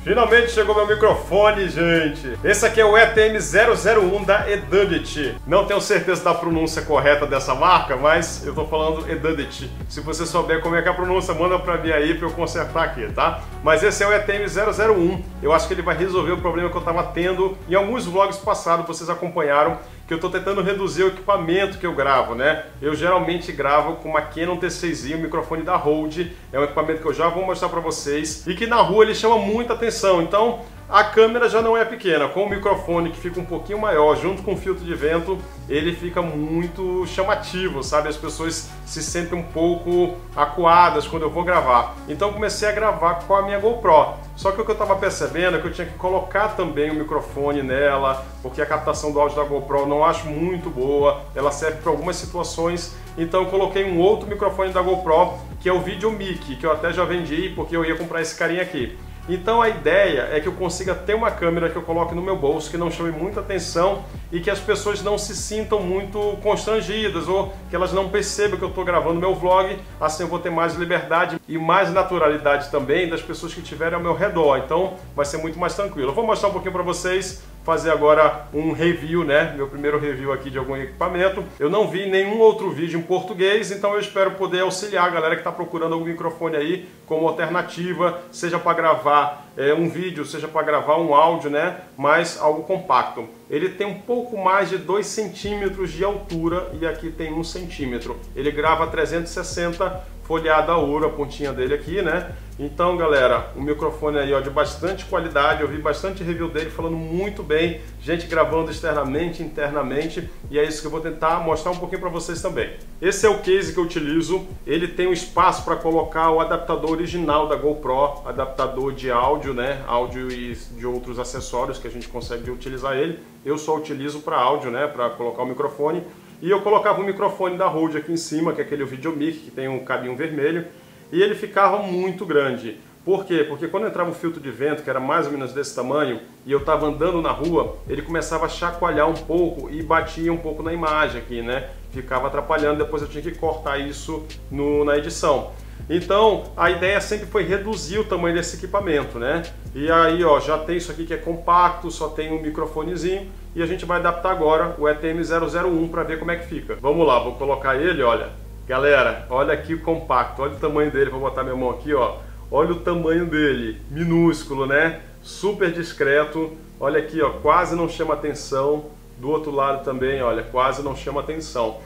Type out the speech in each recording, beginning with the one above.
Finalmente chegou meu microfone, gente! Esse aqui é o ETM001 da Edudet. Não tenho certeza da pronúncia correta dessa marca, mas eu tô falando Edudet. Se você souber como é que é a pronúncia, manda pra mim aí pra eu consertar aqui, tá? Mas esse é o ETM001. Eu acho que ele vai resolver o problema que eu tava tendo em alguns vlogs passados, vocês acompanharam, que eu tô tentando reduzir o equipamento que eu gravo, né? Eu geralmente gravo com uma Canon T6i, o microfone da Rode. É um equipamento que eu já vou mostrar pra vocês e que na rua ele chama muita atenção. Então, a câmera já não é pequena, com o microfone que fica um pouquinho maior, junto com o filtro de vento, ele fica muito chamativo, sabe? As pessoas se sentem um pouco acuadas quando eu vou gravar. Então eu comecei a gravar com a minha GoPro. Só que o que eu estava percebendo é que eu tinha que colocar também o microfone nela, porque a captação do áudio da GoPro eu não acho muito boa, ela serve para algumas situações. Então eu coloquei um outro microfone da GoPro, que é o VideoMic, que eu até já vendi, porque eu ia comprar esse carinha aqui. Então a ideia é que eu consiga ter uma câmera que eu coloque no meu bolso, que não chame muita atenção e que as pessoas não se sintam muito constrangidas ou que elas não percebam que eu estou gravando meu vlog. Assim eu vou ter mais liberdade e mais naturalidade também das pessoas que estiverem ao meu redor. Então vai ser muito mais tranquilo. Eu vou mostrar um pouquinho para vocês, fazer agora um review, né? Meu primeiro review aqui de algum equipamento. Eu não vi nenhum outro vídeo em português, então eu espero poder auxiliar a galera que está procurando algum microfone aí como alternativa, seja para gravar um vídeo, seja para gravar um áudio, né? Mas algo compacto. Ele tem um pouco mais de 2 centímetros de altura e aqui tem 1 centímetro. Ele grava 360 folhado a ouro, a pontinha dele aqui, né? Então, galera, um microfone aí, ó, de bastante qualidade. Eu vi bastante review dele falando muito bem, gente gravando externamente, internamente, e é isso que eu vou tentar mostrar um pouquinho para vocês também. Esse é o case que eu utilizo. Ele tem um espaço para colocar o adaptador original da GoPro, adaptador de áudio, né? Áudio e de outros acessórios que a gente consegue utilizar ele. Eu só utilizo para áudio, né? Para colocar o microfone. E eu colocava o microfone da Rode aqui em cima, que é aquele VideoMic, que tem um cabinho vermelho, e ele ficava muito grande. Por quê? Porque quando entrava um filtro de vento, que era mais ou menos desse tamanho, e eu estava andando na rua, ele começava a chacoalhar um pouco e batia um pouco na imagem aqui, né? Ficava atrapalhando, depois eu tinha que cortar isso na edição. Então, a ideia sempre foi reduzir o tamanho desse equipamento, né? E aí, ó, já tem isso aqui que é compacto, só tem um microfonezinho, e a gente vai adaptar agora o ETM001 para ver como é que fica. Vamos lá, vou colocar ele, olha. Galera, olha aqui o compacto, olha o tamanho dele, vou botar minha mão aqui, ó. Olha o tamanho dele, minúsculo, né? Super discreto. Olha aqui, ó, quase não chama atenção. Do outro lado também, olha, quase não chama atenção.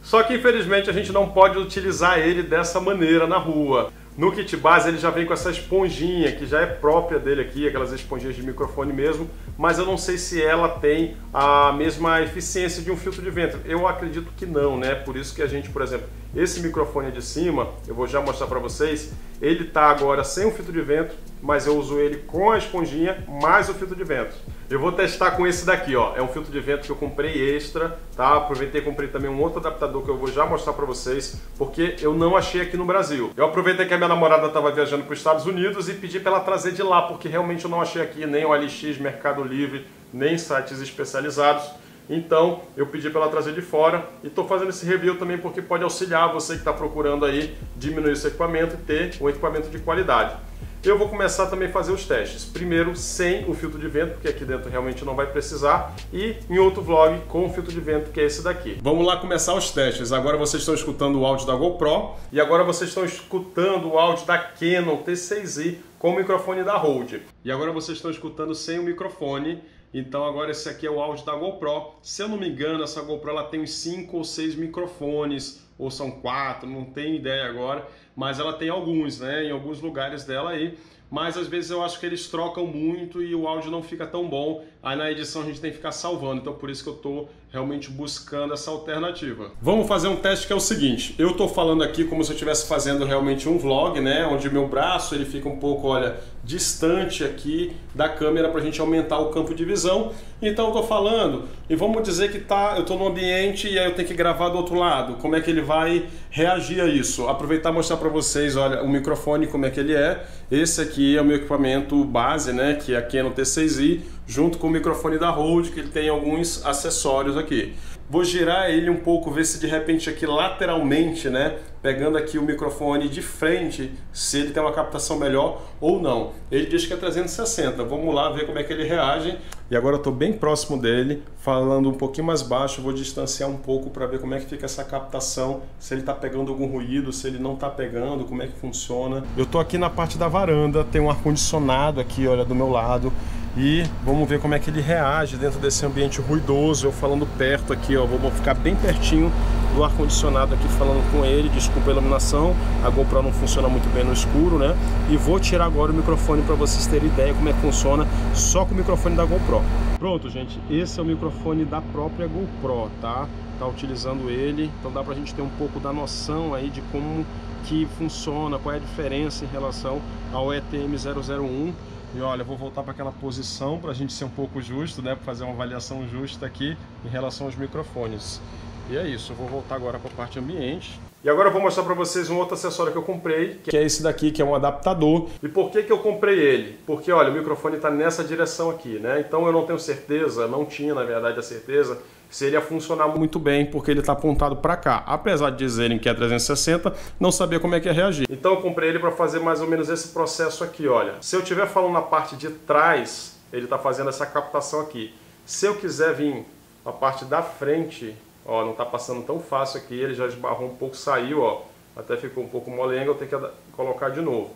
Só que infelizmente a gente não pode utilizar ele dessa maneira na rua. No kit base ele já vem com essa esponjinha, que já é própria dele aqui, aquelas esponjinhas de microfone mesmo, mas eu não sei se ela tem a mesma eficiência de um filtro de vento. Eu acredito que não, né? Por isso que a gente, por exemplo, esse microfone de cima, eu vou já mostrar para vocês, ele tá agora sem o filtro de vento, mas eu uso ele com a esponjinha mais o filtro de vento. Eu vou testar com esse daqui, ó. É um filtro de vento que eu comprei extra, tá? Aproveitei e comprei também um outro adaptador que eu vou já mostrar pra vocês, porque eu não achei aqui no Brasil. Eu aproveitei que a minha namorada estava viajando para os Estados Unidos e pedi para ela trazer de lá, porque realmente eu não achei aqui nem o OLX, Mercado Livre, nem sites especializados. Então eu pedi para ela trazer de fora e estou fazendo esse review também porque pode auxiliar você que está procurando aí diminuir esse equipamento e ter um equipamento de qualidade. Eu vou começar também a fazer os testes. Primeiro sem o filtro de vento, porque aqui dentro realmente não vai precisar, e em outro vlog com o filtro de vento, que é esse daqui. Vamos lá começar os testes. Agora vocês estão escutando o áudio da GoPro e agora vocês estão escutando o áudio da Canon T6i com o microfone da Rode. E agora vocês estão escutando sem o microfone. Então agora esse aqui é o áudio da GoPro. Se eu não me engano, essa GoPro ela tem uns 5 ou 6 microfones, ou são 4, não tenho ideia agora, mas ela tem alguns, né, em alguns lugares dela aí. Mas às vezes eu acho que eles trocam muito e o áudio não fica tão bom. Aí na edição a gente tem que ficar salvando, então por isso que eu tô realmente buscando essa alternativa. Vamos fazer um teste que é o seguinte, eu tô falando aqui como se eu estivesse fazendo realmente um vlog, né, onde meu braço ele fica um pouco, olha, distante aqui da câmera pra gente aumentar o campo de visão. Então eu tô falando e vamos dizer que eu tô num ambiente e aí eu tenho que gravar do outro lado. Como é que ele vai reagir a isso? Aproveitar e mostrar pra vocês, olha, o microfone como é que ele é. Esse aqui é o meu equipamento base, né, que é a Canon T6i, junto com o microfone da Rode, que ele tem alguns acessórios aqui. Vou girar ele um pouco, ver se de repente aqui lateralmente, né, pegando aqui o microfone de frente, se ele tem uma captação melhor ou não. Ele diz que é 360, vamos lá ver como é que ele reage. E agora eu estou bem próximo dele, falando um pouquinho mais baixo, vou distanciar um pouco para ver como é que fica essa captação, se ele está pegando algum ruído, se ele não está pegando, como é que funciona. Eu estou aqui na parte da varanda, tem um ar-condicionado aqui, olha, do meu lado. E vamos ver como é que ele reage dentro desse ambiente ruidoso. Eu falando perto aqui, ó, vou ficar bem pertinho do ar-condicionado aqui falando com ele. Desculpa a iluminação, a GoPro não funciona muito bem no escuro, né? E vou tirar agora o microfone para vocês terem ideia como é que funciona só com o microfone da GoPro. Pronto, gente, esse é o microfone da própria GoPro, tá? Tá utilizando ele, então dá pra gente ter um pouco da noção aí de como que funciona, qual é a diferença em relação ao ETM001. E olha, vou voltar para aquela posição para a gente ser um pouco justo, né? Para fazer uma avaliação justa aqui em relação aos microfones. E é isso, eu vou voltar agora para a parte ambiente. E agora eu vou mostrar para vocês um outro acessório que eu comprei, que é esse daqui, que é um adaptador. E por que eu comprei ele? Porque, olha, o microfone está nessa direção aqui, né? Então eu não tenho certeza, não tinha, na verdade, a certeza se ele ia funcionar muito bem, porque ele está apontado para cá. Apesar de dizerem que é 360, não sabia como é que ia reagir. Então eu comprei ele para fazer mais ou menos esse processo aqui, olha. Se eu estiver falando na parte de trás, ele está fazendo essa captação aqui. Se eu quiser vir a parte da frente, ó, não está passando tão fácil aqui, ele já esbarrou um pouco, saiu, ó. Até ficou um pouco molenga, eu tenho que colocar de novo.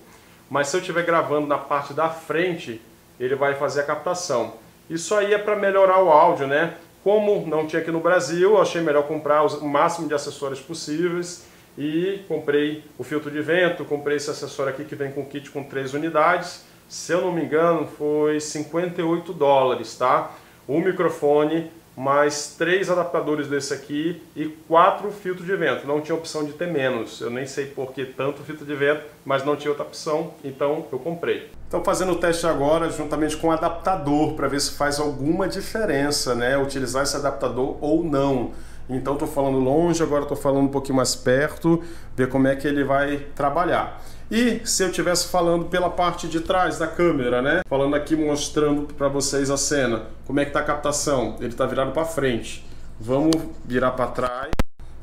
Mas se eu estiver gravando na parte da frente, ele vai fazer a captação. Isso aí é para melhorar o áudio, né? Como não tinha aqui no Brasil, eu achei melhor comprar o máximo de acessórios possíveis e comprei o filtro de vento, comprei esse acessório aqui que vem com kit com 3 unidades. Se eu não me engano, foi $58, tá? O microfone, mais 3 adaptadores desse aqui e 4 filtros de vento. Não tinha opção de ter menos. Eu nem sei por que tanto filtro de vento, mas não tinha outra opção, então eu comprei. Então fazendo o teste agora juntamente com o adaptador para ver se faz alguma diferença, né? Utilizar esse adaptador ou não. Então estou falando longe, agora estou falando um pouquinho mais perto, ver como é que ele vai trabalhar. E se eu estivesse falando pela parte de trás da câmera, né? Falando aqui, mostrando para vocês a cena, como é que está a captação? Ele está virado para frente. Vamos virar para trás.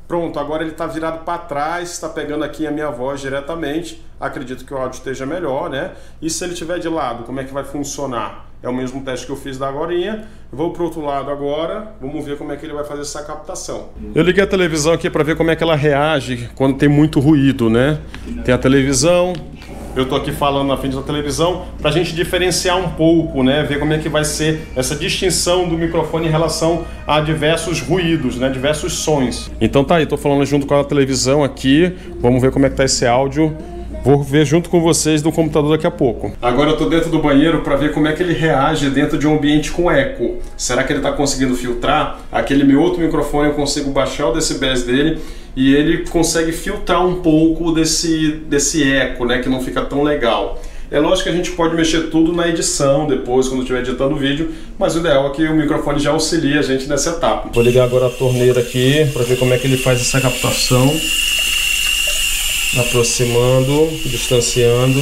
Pronto, agora ele está virado para trás, está pegando aqui a minha voz diretamente. Acredito que o áudio esteja melhor, né? E se ele estiver de lado, como é que vai funcionar? É o mesmo teste que eu fiz da agorinha. Vou para o outro lado agora, vamos ver como é que ele vai fazer essa captação. Eu liguei a televisão aqui para ver como é que ela reage quando tem muito ruído, né? Tem a televisão, eu tô aqui falando na frente da televisão para a gente diferenciar um pouco, né? Ver como é que vai ser essa distinção do microfone em relação a diversos ruídos, né? Diversos sons. Então tá aí, tô falando junto com a televisão aqui, vamos ver como é que tá esse áudio. Vou ver junto com vocês do computador daqui a pouco. Agora eu tô dentro do banheiro para ver como é que ele reage dentro de um ambiente com eco. Será que ele tá conseguindo filtrar? Aquele meu outro microfone eu consigo baixar o decibéis dele e ele consegue filtrar um pouco desse eco, né, que não fica tão legal. É lógico que a gente pode mexer tudo na edição depois, quando estiver editando o vídeo, mas o ideal é que o microfone já auxilie a gente nessa etapa. Vou ligar agora a torneira aqui para ver como é que ele faz essa captação. Aproximando, distanciando.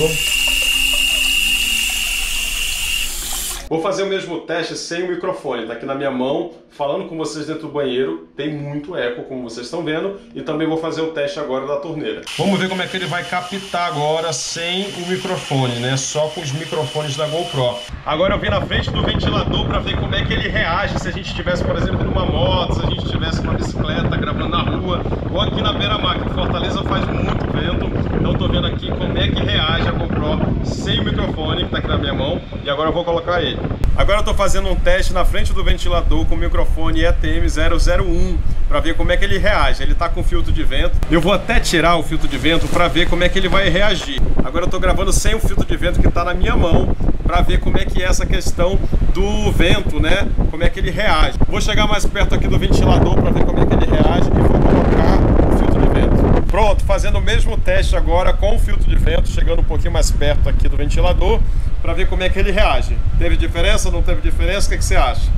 Vou fazer o mesmo teste sem o microfone, tá aqui na minha mão, falando com vocês dentro do banheiro, tem muito eco, como vocês estão vendo, e também vou fazer o teste agora da torneira. Vamos ver como é que ele vai captar agora sem o microfone, né? Só com os microfones da GoPro. Agora eu vim na frente do ventilador para ver como é que ele reage se a gente estivesse, por exemplo, numa moto, se a gente estivesse numa bicicleta, gravando na rua, ou aqui na beira-mar, que Fortaleza faz muito vento, então tô vendo aqui como é que reage a GoPro sem o microfone, que tá aqui na minha mão, e agora eu vou colocar ele. Agora eu estou fazendo um teste na frente do ventilador com o microfone ETM001 para ver como é que ele reage. Ele está com filtro de vento. Eu vou até tirar o filtro de vento para ver como é que ele vai reagir. Agora eu estou gravando sem o filtro de vento que está na minha mão para ver como é que é essa questão do vento, né? Como é que ele reage. Vou chegar mais perto aqui do ventilador para ver como é que ele reage e vou colocar o filtro de vento. Pronto, fazendo o mesmo teste agora com o filtro de vento, chegando um pouquinho mais perto aqui do ventilador para ver como é que ele reage. Teve diferença, não teve diferença? O que você acha?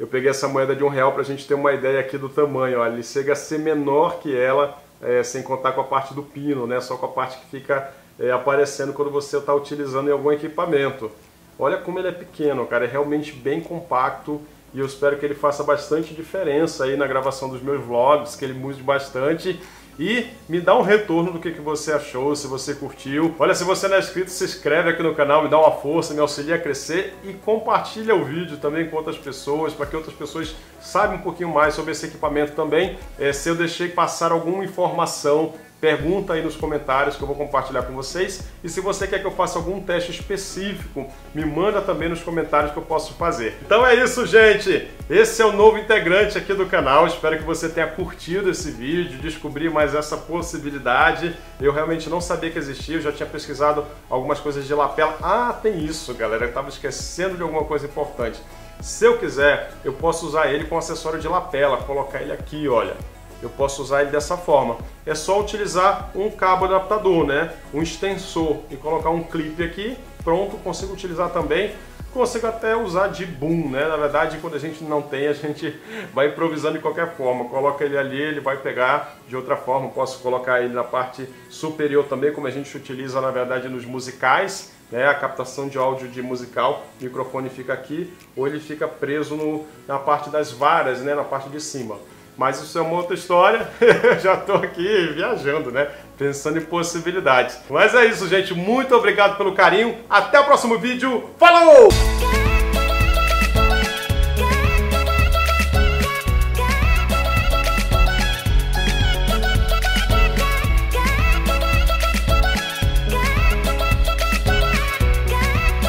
Eu peguei essa moeda de R$1 para a gente ter uma ideia aqui do tamanho. Olha, ele chega a ser menor que ela, sem contar com a parte do pino, né? Só com a parte que fica aparecendo quando você está utilizando em algum equipamento. Olha como ele é pequeno, cara, é realmente bem compacto e eu espero que ele faça bastante diferença aí na gravação dos meus vlogs, que ele mude bastante e me dá um retorno do que você achou, se você curtiu. Olha, se você não é inscrito, se inscreve aqui no canal, me dá uma força, me auxilia a crescer e compartilha o vídeo também com outras pessoas, para que outras pessoas saibam um pouquinho mais sobre esse equipamento também. Se eu deixei passar alguma informação, pergunta aí nos comentários que eu vou compartilhar com vocês. E se você quer que eu faça algum teste específico, me manda também nos comentários que eu posso fazer. Então é isso, gente! Esse é o novo integrante aqui do canal. Espero que você tenha curtido esse vídeo, descobrir mais essa possibilidade. Eu realmente não sabia que existia, eu já tinha pesquisado algumas coisas de lapela. Ah, tem isso, galera, eu estava esquecendo de alguma coisa importante. Se eu quiser, eu posso usar ele com acessório de lapela, colocar ele aqui, olha. Eu posso usar ele dessa forma. É só utilizar um cabo adaptador, né? Um extensor e colocar um clipe aqui. Pronto, consigo utilizar também. Consigo até usar de boom, né? Na verdade, quando a gente não tem, a gente vai improvisando de qualquer forma. Coloca ele ali, ele vai pegar de outra forma. Posso colocar ele na parte superior também, como a gente utiliza, na verdade, nos musicais. Né, a captação de áudio de musical, o microfone fica aqui, ou ele fica preso na parte das varas, né, na parte de cima. Mas isso é uma outra história, já estou aqui viajando, né? Pensando em possibilidades. Mas é isso, gente. Muito obrigado pelo carinho. Até o próximo vídeo. Falou!